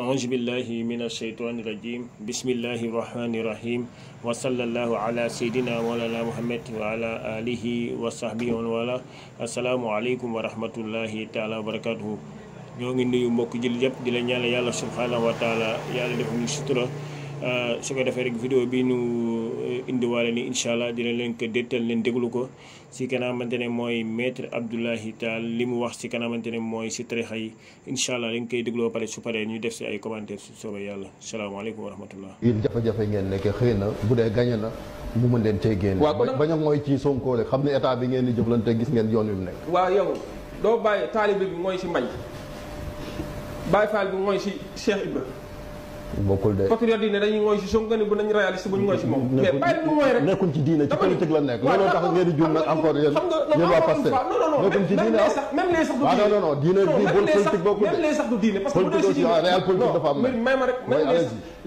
أعوذ بالله من الشيطان الرجيم بسم الله الرحمن الرحيم وصلى الله على سيدنا مولانا محمد وعلى آله وصحبه ومن والاه السلام عليكم ورحمة الله تعالى وبركاته ñoo ngi nuyu mbokk jël yëpp di la ñaan yàlla subhanahu wa taala yàlla def ñu sutura su ko defee rek vidéo bi ñu indiwaale ni incha allah dina leen ko déttal leen déglu ko si kanamante ne mooy maître Abdoulaye Tall li mu wax si kanamante ne mooy si tarixa yi incha allah dañ koy dégloo pare su paree ñu def si ay commentaire su soobee yàlla salaamaaleykum wa rahmatullah. yéen jafe-jafe ngeen nekk xëy na bu dee gañe na mu mën leen cee génn. bañ a mooy ci Sonko rek xam ne état bi ngeen di jëflante gis ngeen yoon wi mu nekk. waaw yow doo bàyyi taalibe bi mooy si mbay Baye Fall bi mooy si Cheikh Ibra bokkul de patriote yi ne dañuy mooy si Sonko ne bu nañ réaliste bu ñu mooy si moom mais bàyyi bu mooy rek nekkuñ ci diine ci politique la nekk looloo tax ngeen di jum nag encore yéen waa Pastef nekkuñ ci diine même les sax du diine non diine bi politique bokkul de même les sax du diine parce que bu dee si diine réel politique dafa am may ma rek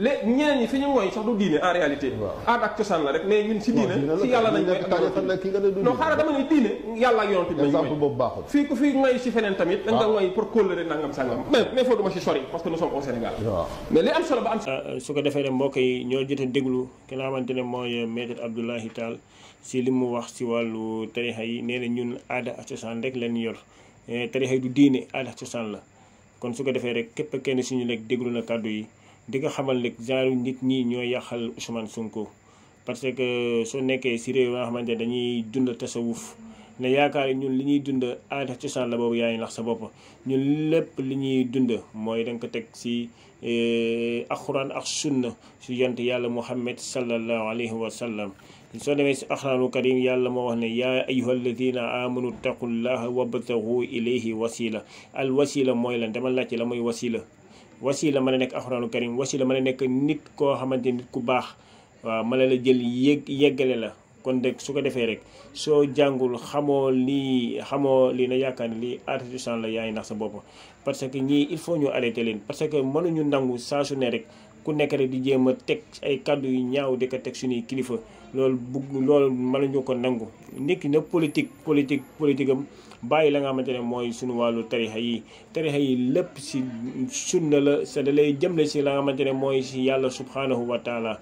les ñeneen ñi fi ñu mooy sax du diine en réalité aada ak cosaan la rek mais ñun si diine si yàlla nañ mooy non xaaral dama ne diine yàlla ak yonent bi exemple boobu baaxul fii ku fii mooy si feneen tamit da nga mooy pour kóllëre nangam sangam mais foo duma si sori parce que nous sommes au Sénégal mais li am solo ba am su ko defee ne mbokk yi ñoo jot a déglu ki nga xamante ne mooy maître Abdoulaye Tall si li mu wax si wàllu tarixa yi nee na ñun aada ak cosaan rek lañ yor tarixa yi du diine aada ak cosaan la kon su ko defee rek képp kenn suñu rek déglu na kàddu yi di nga xamal rek genre nit ñi ñoo yàqal Ousmane Sonko parce que soo nekkee si réew nga xamante ne dañuy dund tasawuf ne yaakaar ñun li ñuy dund aada cosaan la boobu yaa ngi nax sa bopp ñun lépp li ñuy dund mooy da nga ko teg si alxuraan ak sunna si yonent yàlla Muhammad sallallahu alayhi wa sallam soo demee si alxuraanu karim yàlla moo wax ne yaa ayyuha alladina amanu taqullaha wabtagu ilayhi wasila al wasila mooy lan dama laajte la mooy wasila wasila mën a nekk alxuraanu karim wasila mën a nekk nit koo xamante nit ku baax waaw mën la jël yeggale la kon de su ko defee rek soo jàngul xamoo lii na yaakaar ne lii aada cosaan la yaay nax sa bopp parce que ñii il faut ñu arrêté leen parce que mënuñu nangu saa su ne rek ku nekk rek di jéem a teg ay kàddu yu ñaaw di ko teg suñuy kilifa loolu mënuñu ko nangu nit ki na politique am bàyyi la nga xamante ne mooy suñu wàllu tarixa yi lépp si sunna la sa da lay jëmle si la nga xamante ne mooy si yàlla subhanahu wa taala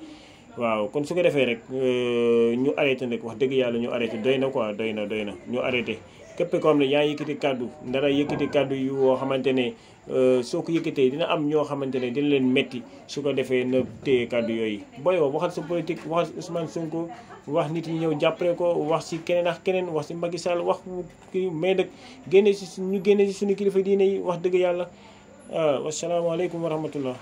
waaw kon su ko defee rek ñu arrêté nag wax dëgg yàlla ñu arrêté doy na quoi doy na ñu arrêté képp koo xam ne yaa ngi yëkkati kàddu ndara yëkkati kàddu yu woo xamante ne soo ko yëkkatee dina am ñoo xamante ne dina leen metti su ko defee na téye kàddu yooyu booy waxal sa politique waxal Ousmane Sonko wax nit ñi ñëw jàppale ko wax si keneen ak keneen wax si Macky Sall wax kii mais nag ñu génne si suñu kilifa diine yi wax dëgg yàlla wasalaamaaleykum wa rahmatullah